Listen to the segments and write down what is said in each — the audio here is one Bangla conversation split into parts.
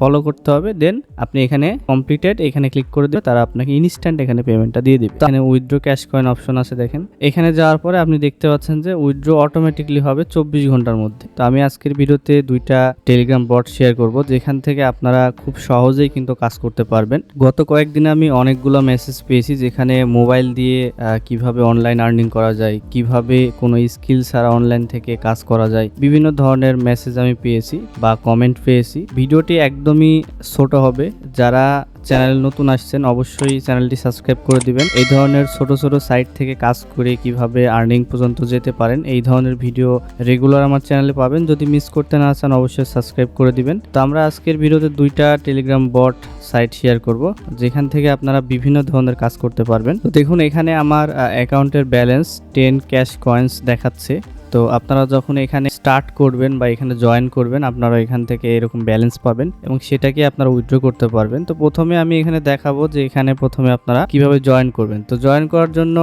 ফলো করতে হবে, দেন আপনি এখানে কমপ্লিটেড এখানে ক্লিক করে দিলে তারা আপনাকে ইনস্ট্যান্ট এখানে পেমেন্টটা দিয়ে দিবে। এখানে উইথড্র ক্যাশ কয়েন অপশন আছে দেখেন, এখানে যাওয়ার পরে আপনি দেখতে পাচ্ছেন যে উইথড্র অটোমেটিকলি হবে 24 ঘন্টার মধ্যে। তো আমি আজকের ভিডিওতে দুইটা টেলিগ্রাম বট শেয়ার করব যেখান থেকে আপনারা খুব সহজেই কিন্তু কাজ করতে পারবেন। গত কয়েকদিনে আমি অনেকগুলো মেসেজ পেয়েছি যেখানে মোবাইল দিয়ে কিভাবে অনলাইন আর্নিং করা যায়, কিভাবে কোনো স্কিল ছাড়া অনলাইন থেকে কাজ করা যায়, বিভিন্ন ধরনের মেসেজ আমি পেয়েছি বা কমেন্ট পেয়েছি। ভিডিওটি একদমই ছোট হবে, যারা চ্যানেল নতুন আসছেন অবশ্যই চ্যানেলটি সাবস্ক্রাইব করে দিবেন। এই ধরনের ছোট ছোট সাইট থেকে কাজ করে কিভাবে আর্নিং পর্যন্ত যেতে পারেন এই ধরনের ভিডিও রেগুলার আমার চ্যানেলে পাবেন। যদি মিস করতে না চান অবশ্যই সাবস্ক্রাইব করে দিবেন। তো আমরা আজকের ভিডিওতে দুইটা টেলিগ্রাম বট সাইট শেয়ার করব যেখান থেকে আপনারা বিভিন্ন ধরনের কাজ করতে পারবেন। তো দেখুন এখানে আমার অ্যাকাউন্টের ব্যালেন্স 10 ক্যাশ কয়েন্স দেখাচ্ছে। তো আপনারা যখন এখানে স্টার্ট করবেন বা এখানে জয়েন করবেন আপনারা এখান থেকে এরকম ব্যালেন্স পাবেন এবং সেটাকে আপনারা উইথড্র করতে পারবেন। তো প্রথমে আমি এখানে দেখাবো যে এখানে প্রথমে আপনারা কিভাবে জয়েন করবেন। তো জয়েন করার জন্য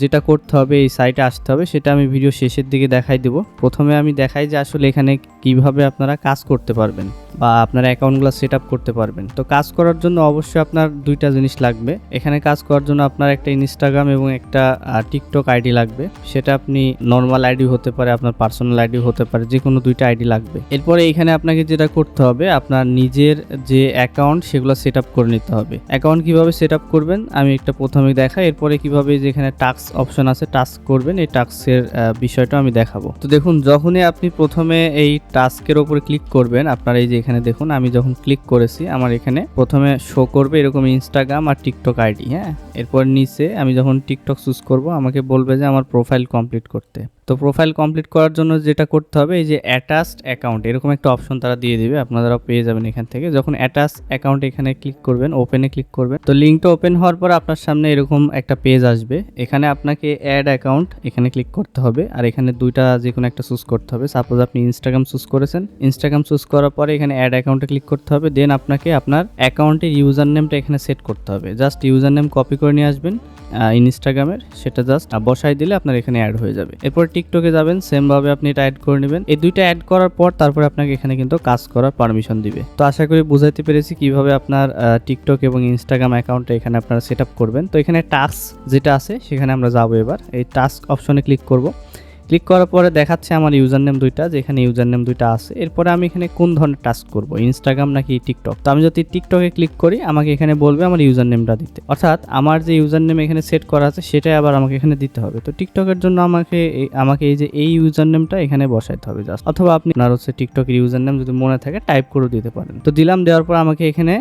যেটা করতে হবে এই সাইটে আসতে হবে, সেটা আমি ভিডিও শেষের দিকে দেখাই দেব। প্রথমে আমি দেখাই যে আসলে এখানে কিভাবে আপনারা কাজ করতে পারবেন বা আপনার অ্যাকাউন্টগুলো সেট আপ করতে পারবেন। তো কাজ করার জন্য অবশ্যই আপনার দুইটা জিনিস লাগবে। এখানে কাজ করার জন্য আপনার একটা ইনস্টাগ্রাম এবং একটা টিকটক আইডি লাগবে। সেটা আপনি নর্মাল আইডি হতে পারে, আপনার পার্সোনাল আইডি হতে পারে, যে কোনো দুইটা আইডি লাগবে। এরপরে এখানে আপনাকে যেটা করতে হবে আপনার নিজের যে অ্যাকাউন্ট সেগুলো সেট আপ করে নিতে হবে। অ্যাকাউন্ট কিভাবে সেট আপ করবেন আমি একটা প্রথমে দেখাই, এরপরে কিভাবে যেখানে টাস্ক অপশন আছে টাস্ক করবেন এই টাস্কের বিষয়টা আমি দেখাবো। তো দেখুন যখনই আপনি প্রথমে এই টাস্কের উপরে ক্লিক করবেন আপনার এই যে এখানে দেখুন আমি যখন ক্লিক করেছি আমার এখানে প্রথমে শো করবে এরকম ইনস্টাগ্রাম আর টিকটক আইডি। হ্যাঁ, এরপর নিচে আমি যখন টিকটক চুজ করব আমাকে বলবে যে আমার প্রোফাইল কমপ্লিট করতে। তো প্রোফাইল কমপ্লিট করার জন্য যেটা করতে হবে এই যে অ্যাটাচড অ্যাকাউন্ট এরকম একটা অপশন তারা দিয়ে দিবে, আপনারা পেয়ে যাবেন এখান থেকে। যখন অ্যাটাচ অ্যাকাউন্ট এখানে ক্লিক করবেন ওপেনে ক্লিক করবেন, তো লিঙ্কটা ওপেন হওয়ার পর আপনার সামনে এরকম একটা পেজ আসবে। এখানে আপনাকে অ্যাড অ্যাকাউন্ট এখানে ক্লিক করতে হবে আর এখানে দুইটা যে কোনো একটা চুজ করতে হবে। সাপোজ আপনি ইনস্টাগ্রাম চুজ করেছেন, ইনস্টাগ্রাম চুজ করার পরে এখানে অ্যাড অ্যাকাউন্টে ক্লিক করতে হবে। দেন আপনাকে আপনার অ্যাকাউন্টের ইউজার নেমটা এখানে সেট করতে হবে। জাস্ট ইউজার নেম কপি করে নিয়ে আসবেন ইনস্টাগ্রামের, সেটা জাস্ট বসাই দিলে আপনার এখানে অ্যাড হয়ে যাবে। এরপর টিকটকে যাবেন, সেম ভাবে আপনি এটা অ্যাড করে নেবেন। এই দুইটা অ্যাড করার পর তারপরে আপনাকে এখানে কিন্তু কাজ করার পারমিশন দিবে। তো আশা করি বুঝাইতে পেরেছি কিভাবে আপনার টিকটক এবং ইনস্টাগ্রাম অ্যাকাউন্টে এখানে আপনারা সেট আপ করবেন। তো এখানে টাস্ক যেটা আছে সেখানে আমরা যাবো। এবার এই টাস্ক অপশনে ক্লিক করব। ক্লিক করার পরে দেখাচ্ছে আমার ইউজার নেম দুইটা, যেখানে ইউজার নেম দুইটা আছে। এরপরে আমি এখানে কোন ধরনের টাস্ক করব, ইনস্টাগ্রাম নাকি টিকটক। তো আমি যদি টিকটকে ক্লিক করি আমাকে এখানে বলবে আমার ইউজার নেমটা দিতে, অর্থাৎ আমার যে ইউজার নেম এখানে সেট করা আছে সেটাই আবার আমাকে এখানে দিতে হবে। তো টিকটকের জন্য আমাকে এই যে এই ইউজার নেমটা এখানে বসাইতে হবে জাস্ট, অথবা আপনি আপনার হচ্ছে টিকটকের ইউজার নেম যদি মনে থাকে টাইপ করে দিতে পারেন। তো দিলাম, দেওয়ার পর আমাকে এখানে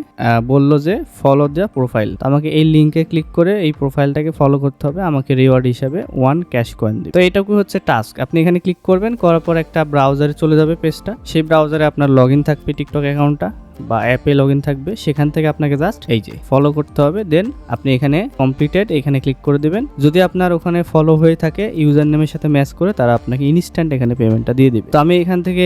বললো যে ফলো দেওয়া প্রোফাইল। তো আমাকে এই লিঙ্কে ক্লিক করে এই প্রোফাইলটাকে ফলো করতে হবে, আমাকে রিওয়ার্ড হিসাবে 1 ক্যাশ কয়েন দিবে। তো এটাকে হচ্ছে টাস্ক। আপনি এখানে ক্লিক করবেন, করার পর একটা ব্রাউজারে চলে যাবে পেজটা। সেই ব্রাউজারে আপনার লগইন থাকবে টিকটক অ্যাকাউন্টটা বা অ্যাপে লগইন থাকবে, সেখান থেকে আপনাকে জাস্ট এই যে ফলো করতে হবে। দেন আপনি এখানে কমপ্লিটেড এখানে ক্লিক করে দিবেন। যদি আপনার ওখানে ফলো হয়ে থাকে ইউজার নেমের সাথে ম্যাচ করে তারা আপনাকে ইনস্ট্যান্ট এখানে পেমেন্টটা দিয়ে দিবে। তো আমি এখান থেকে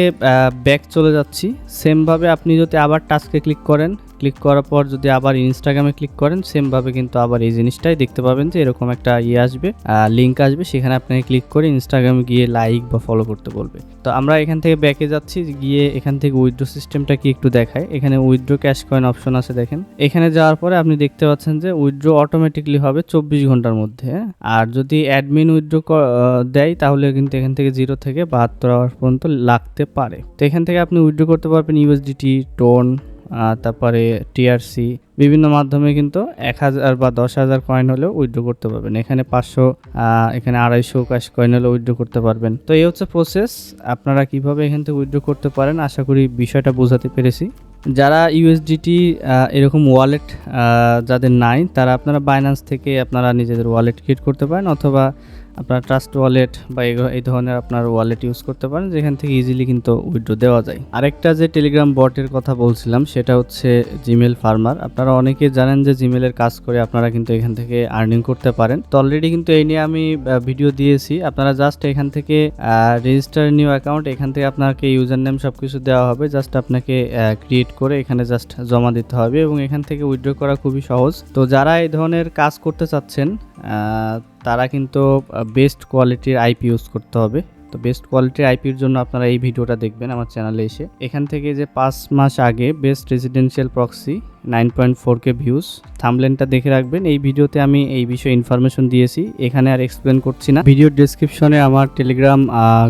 ব্যাক চলে যাচ্ছি। সেম ভাবে আপনি যদি আবার টাস্কে ক্লিক করেন, ক্লিক করার পর যদি আবার ইনস্টাগ্রামে ক্লিক করেন সেম ভাবে কিন্তু আবার এই জিনিসটাই দেখতে পাবেন যে এরকম একটা আসবে, লিঙ্ক আসবে, সেখানে আপনাকে ক্লিক করে ইনস্টাগ্রামে গিয়ে লাইক বা ফলো করতে বলবে। তো আমরা এখান থেকে ব্যাকে যাচ্ছি, গিয়ে এখান থেকে উইথড্র সিস্টেমটা কি একটু দেখায়। এখানে উইথড্র ক্যাশ কয়েন অপশন আছে দেখেন, এখানে যাওয়ার পরে আপনি দেখতে পাচ্ছেন যে উইথড্র অটোমেটিকলি হবে 24 ঘন্টার মধ্যে। আর যদি অ্যাডমিন উইথড্র দেয় তাহলে কিন্তু এখান থেকে 0 থেকে 72 আওয়ার পর্যন্ত লাগতে পারে। তো এখান থেকে আপনি উইথড্র করতে পারবেন ইউএসডিটি, টোন, তারপরে টিআরসি, বিভিন্ন মাধ্যমে কিন্তু 1000 বা 10,000 কয়েন হলেও উইথড্র করতে পারবেন। এখানে 500, এখানে 250 ক্যাশ কয়েন হলেও উইথড্র করতে পারবেন। তো এই হচ্ছে প্রসেস, আপনারা কিভাবে এখান থেকে উইথড্র করতে পারেন। আশা করি বিষয়টা বোঝাতে পেরেছি। যারা ইউএসডিটি এরকম ওয়ালেট যাদের নাই তারা আপনারা বাইন্যান্স থেকে আপনারা নিজেদের ওয়ালেট ক্রিয়েট করতে পারেন, অথবা আপনার ট্রাস্ট ওয়ালেট বা এই ধরনের আপনার ওয়ালেট ইউজ করতে পারেন, যেখান থেকে ইজিলি কিন্তু উইথড্র দেওয়া যায়। আরেকটা যে টেলিগ্রাম বটের কথা বলছিলাম সেটা হচ্ছে জিমেল ফার্মার। আপনারা অনেকে জানেন যে জিমেলের কাজ করে আপনারা কিন্তু এখান থেকে আর্নিং করতে পারেন। তো অলরেডি কিন্তু এই নিয়ে আমি ভিডিও দিয়েছি। আপনারা জাস্ট এখান থেকে রেজিস্টার নিউ অ্যাকাউন্ট, এখান থেকে আপনাকে ইউজার নেম সবকিছু দেওয়া হবে, জাস্ট আপনাকে ক্রিয়েট করে এখানে জাস্ট জমা দিতে হবে এবং এখান থেকে উইথড্র করা খুবই সহজ। তো যারা এই ধরনের কাজ করতে চাচ্ছেন তারা কিন্তু বেস্ট কোয়ালিটির আইপি ইউজ করতে হবে। তো বেস্ট কোয়ালিটির আইপির জন্য আপনারা এই ভিডিওটা দেখবেন আমার চ্যানেলে এসে। এখান থেকে যে 5 মাস আগে best residential proxy 9.4K views, থাম্বনেলটা দেখে রাখবেন। এই ভিডিওতে আমি এই বিষয়ে ইনফরমেশন দিয়েছি, এখানে আর এক্সপ্লেন করছি না। ভিডিওর ডেসক্রিপশনে আমার টেলিগ্রাম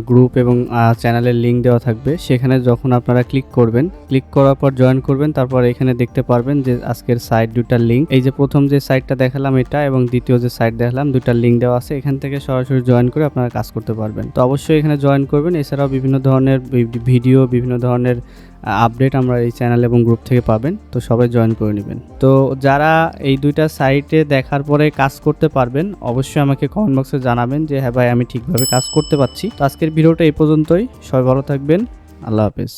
গ্রুপ এবং চ্যানেলের লিঙ্ক দেওয়া থাকবে, সেখানে যখন আপনারা ক্লিক করবেন, ক্লিক করার পর জয়েন করবেন, তারপর এখানে দেখতে পারবেন যে আজকের সাইট দুটার লিঙ্ক, এই যে প্রথম যে সাইটটা দেখালাম এটা এবং দ্বিতীয় যে সাইট দেখালাম, দুটার লিঙ্ক দেওয়া আছে। এখান থেকে সরাসরি জয়েন করে আপনারা কাজ করতে পারবেন। তো অবশ্যই এখানে জয়েন করবেন। এছাড়াও বিভিন্ন ধরনের ভিডিও, বিভিন্ন ধরনের আপডেট আমরা এই চ্যানেল এবং গ্রুপ থেকে পাবেন। তো সবাই জয়েন করে নেবেন। তো যারা এই দুইটা সাইটে দেখার পরে কাজ করতে পারবেন, অবশ্যই আমাকে কমেন্ট বক্সে জানাবেন যে হ্যাঁ ভাই আমি ঠিকভাবে কাজ করতে পারছি। তো আজকের ভিডিওটা এই পর্যন্তই। সবাই ভালো থাকবেন। আল্লাহ হাফেজ।